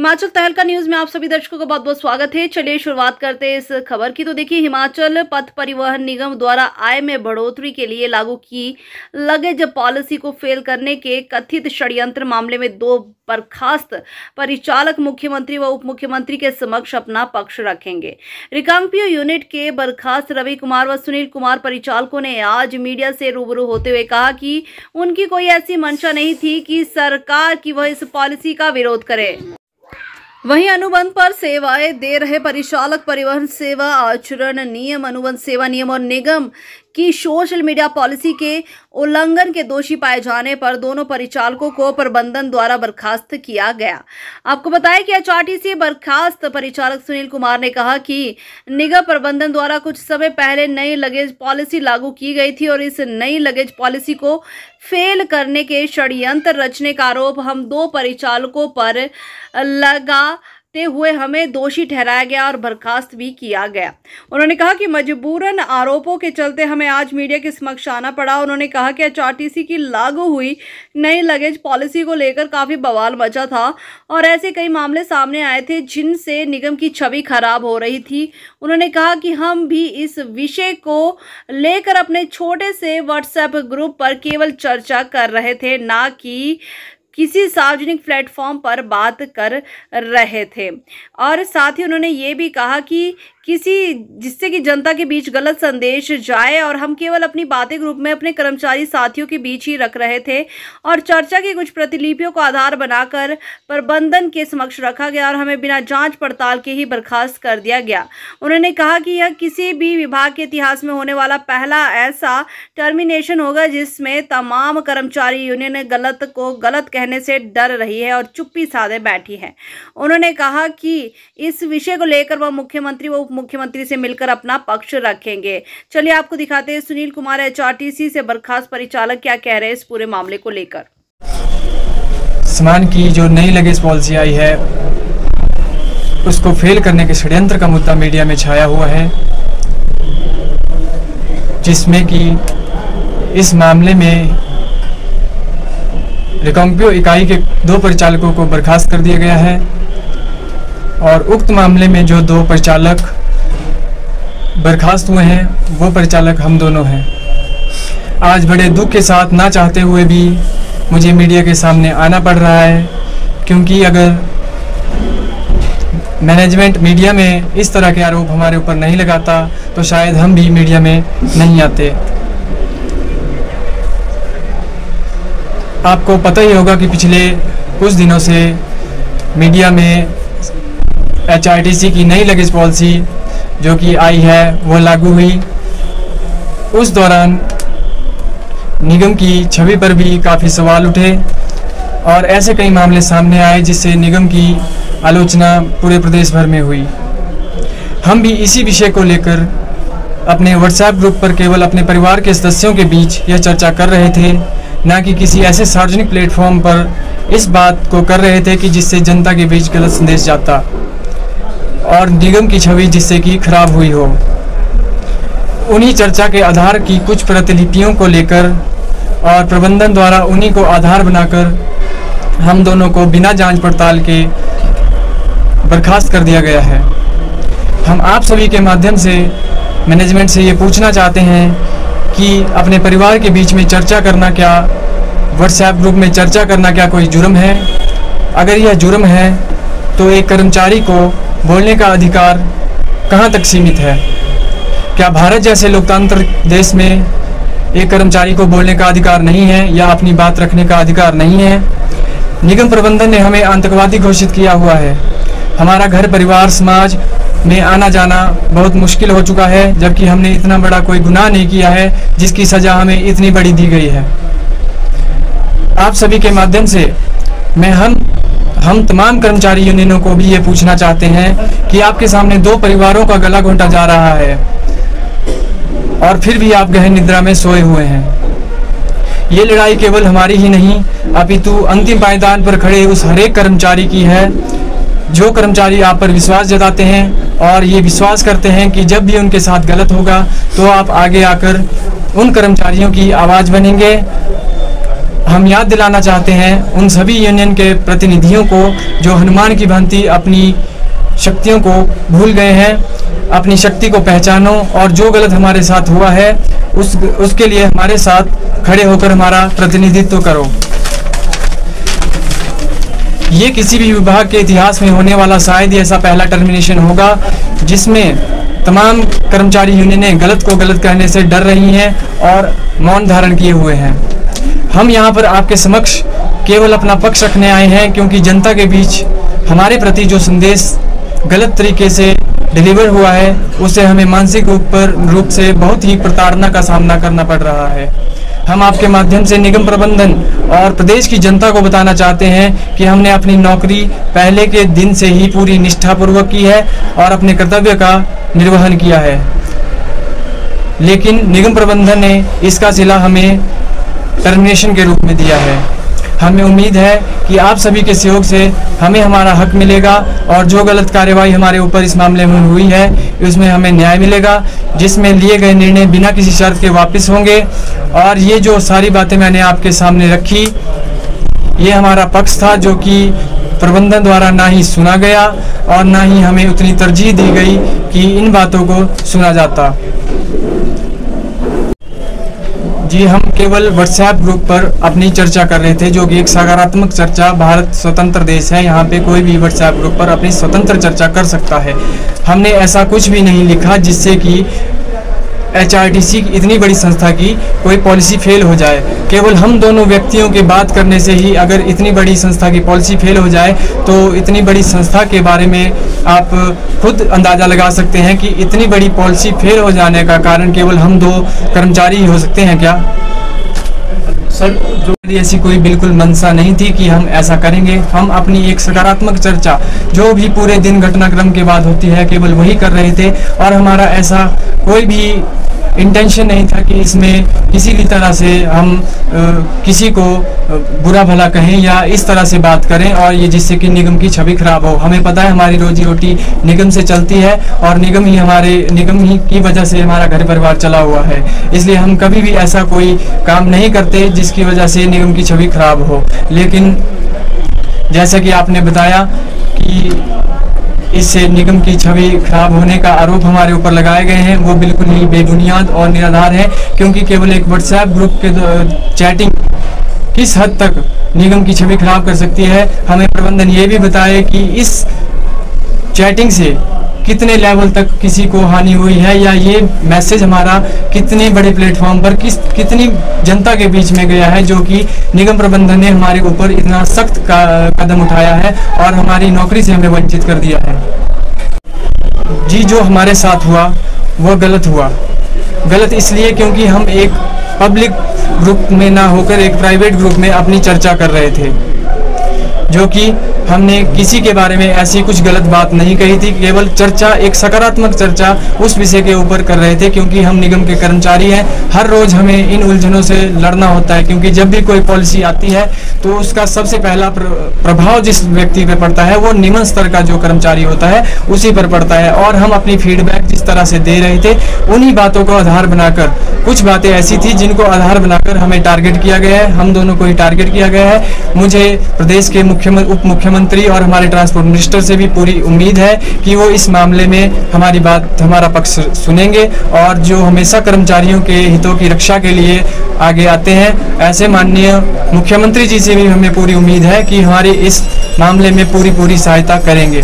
हिमाचल तहलका न्यूज में आप सभी दर्शकों का बहुत बहुत स्वागत है। चलिए शुरुआत करते हैं इस खबर की। तो देखिए, हिमाचल पथ परिवहन निगम द्वारा आय में बढ़ोतरी के लिए लागू की लगेज पॉलिसी को फेल करने के कथित षड्यंत्र मामले में 2 बर्खास्त परिचालक मुख्यमंत्री व उप मुख्यमंत्री के समक्ष अपना पक्ष रखेंगे। रिकांगपिओ यूनिट के बर्खास्त रवि कुमार व सुनील कुमार परिचालकों ने आज मीडिया से रूबरू होते हुए कहा कि उनकी कोई ऐसी मंशा नहीं थी कि सरकार की वह इस पॉलिसी का विरोध करे। वहीं अनुबंध पर सेवाएं दे रहे परिचालक परिवहन सेवा आचरण नियम, अनुबंध सेवा नियम और निगम की सोशल मीडिया पॉलिसी के उल्लंघन के दोषी पाए जाने पर दोनों परिचालकों को प्रबंधन द्वारा बर्खास्त किया गया। आपको बताएं कि एचआरटीसी बर्खास्त परिचालक सुनील कुमार ने कहा कि निगम प्रबंधन द्वारा कुछ समय पहले नई लगेज पॉलिसी लागू की गई थी और इस नई लगेज पॉलिसी को फेल करने के षड्यंत्र रचने का आरोप हम 2 परिचालकों पर लगाते हुए हमें दोषी ठहराया गया और बर्खास्त भी किया गया। उन्होंने कहा कि मजबूरन आरोपों के चलते हमें आज मीडिया के समक्ष आना पड़ा। उन्होंने कहा कि एचआरटीसी की लागू हुई नई लगेज पॉलिसी को लेकर काफी बवाल मचा था और ऐसे कई मामले सामने आए थे जिनसे निगम की छवि खराब हो रही थी। उन्होंने कहा कि हम भी इस विषय को लेकर अपने छोटे से व्हाट्सएप ग्रुप पर केवल चर्चा कर रहे थे, ना कि किसी सार्वजनिक प्लेटफॉर्म पर बात कर रहे थे। और साथ ही उन्होंने ये भी कहा कि जिससे कि जनता के बीच गलत संदेश जाए और हम केवल अपनी बातें ग्रुप में अपने कर्मचारी साथियों के बीच ही रख रहे थे और चर्चा की कुछ प्रतिलिपियों को आधार बनाकर प्रबंधन के समक्ष रखा गया और हमें बिना जांच पड़ताल के ही बर्खास्त कर दिया गया। उन्होंने कहा कि यह किसी भी विभाग के इतिहास में होने वाला पहला ऐसा टर्मिनेशन होगा जिसमें तमाम कर्मचारी यूनियन गलत कहने से डर रही है और चुप्पी साधे बैठी है। उन्होंने कहा कि इस विषय को लेकर वह मुख्यमंत्री व मुख्यमंत्री से मिलकर अपना पक्ष रखेंगे। चलिए आपको दिखाते हैं सुनील कुमार एचआरटीसी से बर्खास्त परिचालक क्या कह रहे हैं इस पूरे मामले को लेकर। सामान की जो नई लगेज पॉलिसी आई है उसको फेल करने के षड्यंत्र का मुद्दा मीडिया में छाया हुआ है, जिसमें कि इस मामले में रिकांगपिओ इकाई के 2 परिचालकों को बर्खास्त कर दिया गया है और उक्त मामले में जो 2 परिचालक बर्खास्त हुए हैं वो परिचालक हम दोनों हैं। आज बड़े दुख के साथ, ना चाहते हुए भी मुझे मीडिया के सामने आना पड़ रहा है, क्योंकि अगर मैनेजमेंट मीडिया में इस तरह के आरोप हमारे ऊपर नहीं लगाता तो शायद हम भी मीडिया में नहीं आते। आपको पता ही होगा कि पिछले कुछ दिनों से मीडिया में एचआरटीसी की नई लगेज पॉलिसी जो कि आई है वो लागू हुई। उस दौरान निगम की छवि पर भी काफ़ी सवाल उठे और ऐसे कई मामले सामने आए जिससे निगम की आलोचना पूरे प्रदेश भर में हुई। हम भी इसी विषय को लेकर अपने व्हाट्सएप ग्रुप पर केवल अपने परिवार के सदस्यों के बीच यह चर्चा कर रहे थे, ना कि किसी ऐसे सार्वजनिक प्लेटफॉर्म पर इस बात को कर रहे थे कि जिससे जनता के बीच गलत संदेश जाता और निगम की छवि जिससे कि खराब हुई हो। उन्हीं चर्चा के आधार की कुछ प्रतिलिपियों को लेकर और प्रबंधन द्वारा उन्हीं को आधार बनाकर हम दोनों को बिना जांच पड़ताल के बर्खास्त कर दिया गया है। हम आप सभी के माध्यम से मैनेजमेंट से ये पूछना चाहते हैं कि अपने परिवार के बीच में चर्चा करना क्या, व्हाट्सएप ग्रुप में चर्चा करना क्या कोई जुर्म है? अगर यह जुर्म है तो एक कर्मचारी को बोलने का अधिकार कहां तक सीमित है? क्या भारत जैसे लोकतांत्रिक देश में एक कर्मचारी को बोलने का अधिकार नहीं है या अपनी बात रखने का अधिकार नहीं है? निगम प्रबंधन ने हमें आतंकवादी घोषित किया हुआ है। हमारा घर परिवार समाज में आना जाना बहुत मुश्किल हो चुका है, जबकि हमने इतना बड़ा कोई गुनाह नहीं किया है जिसकी सजा हमें इतनी बड़ी दी गई है। आप सभी के माध्यम से मैं हम तमाम कर्मचारी यूनियनों को भी ये पूछना चाहते हैं कि आपके सामने 2 परिवारों का गला घोंटा जा रहा है और फिर भी आप गहन निद्रा में सोए हुए हैं। ये लड़ाई केवल हमारी ही नहीं अपितु अंतिम पायदान पर खड़े उस हरेक कर्मचारी की है जो कर्मचारी आप पर विश्वास जताते हैं और ये विश्वास करते हैं कि जब भी उनके साथ गलत होगा तो आप आगे आकर उन कर्मचारियों की आवाज़ बनेंगे हम याद दिलाना चाहते हैं उन सभी यूनियन के प्रतिनिधियों को जो हनुमान की भांति अपनी शक्तियों को भूल गए हैं। अपनी शक्ति को पहचानो और जो गलत हमारे साथ हुआ है उसके लिए हमारे साथ खड़े होकर हमारा प्रतिनिधित्व करो। ये किसी भी विभाग के इतिहास में होने वाला शायद ही ऐसा पहला टर्मिनेशन होगा जिसमें तमाम कर्मचारी यूनियनें गलत को गलत कहने से डर रही हैं और मौन धारण किए हुए हैं। हम यहाँ पर आपके समक्ष केवल अपना पक्ष रखने आए हैं क्योंकि जनता के बीच हमारे प्रति जो संदेश गलत तरीके से डिलीवर हुआ है उससे हमें मानसिक रूप से बहुत ही प्रताड़ना का सामना करना पड़ रहा है। हम आपके माध्यम से निगम प्रबंधन और प्रदेश की जनता को बताना चाहते हैं कि हमने अपनी नौकरी पहले के दिन से ही पूरी निष्ठापूर्वक की है और अपने कर्तव्य का निर्वहन किया है, लेकिन निगम प्रबंधन ने इसका सिला हमें टर्मिनेशन के रूप में दिया है। हमें उम्मीद है कि आप सभी के सहयोग से हमें हमारा हक मिलेगा और जो गलत कार्यवाही हमारे ऊपर इस मामले में हुई है उसमें हमें न्याय मिलेगा, जिसमें लिए गए निर्णय बिना किसी शर्त के वापस होंगे। और ये जो सारी बातें मैंने आपके सामने रखी, ये हमारा पक्ष था जो कि प्रबंधन द्वारा ना ही सुना गया और ना ही हमें उतनी तरजीह दी गई कि इन बातों को सुना जाता। जी, हम केवल व्हाट्सएप ग्रुप पर अपनी चर्चा कर रहे थे, जो कि एक सकारात्मक चर्चा। भारत स्वतंत्र देश है, यहाँ पे कोई भी व्हाट्सएप ग्रुप पर अपनी स्वतंत्र चर्चा कर सकता है। हमने ऐसा कुछ भी नहीं लिखा जिससे कि HRTC इतनी बड़ी संस्था की कोई पॉलिसी फेल हो जाए। केवल हम दोनों व्यक्तियों के बात करने से ही अगर इतनी बड़ी संस्था की पॉलिसी फेल हो जाए तो इतनी बड़ी संस्था के बारे में आप खुद अंदाज़ा लगा सकते हैं कि इतनी बड़ी पॉलिसी फेल हो जाने का कारण केवल हम दो कर्मचारी ही हो सकते हैं क्या? सर, जो ऐसी कोई बिल्कुल मंशा नहीं थी कि हम ऐसा करेंगे। हम अपनी एक सकारात्मक चर्चा जो भी पूरे दिन घटनाक्रम के बाद होती है केवल वही कर रहे थे और हमारा ऐसा कोई भी इंटेंशन नहीं था कि इसमें किसी भी तरह से हम किसी को बुरा भला कहें या इस तरह से बात करें और ये जिससे कि निगम की छवि खराब हो। हमें पता है हमारी रोजी रोटी निगम से चलती है और निगम ही की वजह से हमारा घर परिवार चला हुआ है, इसलिए हम कभी भी ऐसा कोई काम नहीं करते जिसकी वजह से निगम की छवि खराब हो। लेकिन जैसा कि आपने बताया कि इससे निगम की छवि खराब होने का आरोप हमारे ऊपर लगाए गए हैं, वो बिल्कुल ही बेबुनियाद और निराधार है, क्योंकि केवल एक व्हाट्सएप ग्रुप के चैटिंग किस हद तक निगम की छवि खराब कर सकती है। हमें प्रबंधन ये भी बताए कि इस चैटिंग से कितने लेवल तक किसी को हानि हुई है या ये मैसेज हमारा कितने बड़े प्लेटफॉर्म पर कितनी जनता के बीच में गया है, जो कि निगम प्रबंधन ने हमारे ऊपर इतना सख्त कदम उठाया है और हमारी नौकरी से हमें वंचित कर दिया है। जी, जो हमारे साथ हुआ वो गलत हुआ। गलत इसलिए क्योंकि हम एक पब्लिक ग्रुप में ना होकर एक प्राइवेट ग्रुप में अपनी चर्चा कर रहे थे, जो कि हमने किसी के बारे में ऐसी कुछ गलत बात नहीं कही थी। केवल चर्चा, एक सकारात्मक चर्चा उस विषय के ऊपर कर रहे थे, क्योंकि हम निगम के कर्मचारी हैं। हर रोज हमें इन उलझनों से लड़ना होता है, क्योंकि जब भी कोई पॉलिसी आती है तो उसका सबसे पहला प्रभाव जिस व्यक्ति पर पड़ता है वो निम्न स्तर का जो कर्मचारी होता है उसी पर पड़ता है। और हम अपनी फीडबैक जिस तरह से दे रहे थे उन्हीं बातों को आधार बनाकर, कुछ बातें ऐसी थी जिनको आधार बनाकर हमें टारगेट किया गया है, हम दोनों को ही टारगेट किया गया है। मुझे प्रदेश के उप मुख्यमंत्री और हमारे ट्रांसपोर्ट मिनिस्टर से भी पूरी उम्मीद है कि वो इस मामले में हमारी बात, हमारा पक्ष सुनेंगे और जो हमेशा कर्मचारियों के हितों की रक्षा के लिए आगे आते हैं, ऐसे माननीय मुख्यमंत्री जी से भी हमें पूरी उम्मीद है कि हमारे इस मामले में पूरी सहायता करेंगे।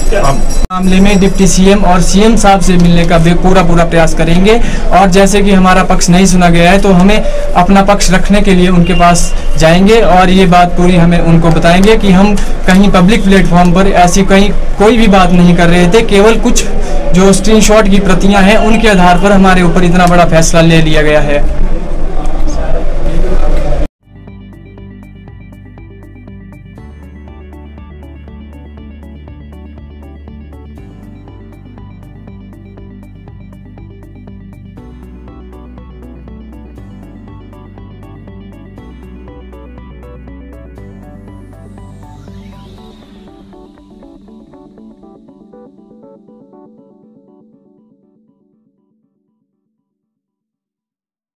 मामले में डिप्टी सीएम और सीएम साहब से मिलने का पूरा प्रयास करेंगे और जैसे कि हमारा पक्ष नहीं सुना गया है तो हमें अपना पक्ष रखने के लिए उनके पास जाएंगे और ये बात पूरी हमें उनको बताएंगे कि हम कहीं पब्लिक प्लेटफॉर्म पर ऐसी कहीं कोई भी बात नहीं कर रहे थे। केवल कुछ जो स्क्रीनशॉट की प्रतियां हैं उनके आधार पर हमारे ऊपर इतना बड़ा फैसला ले लिया गया है।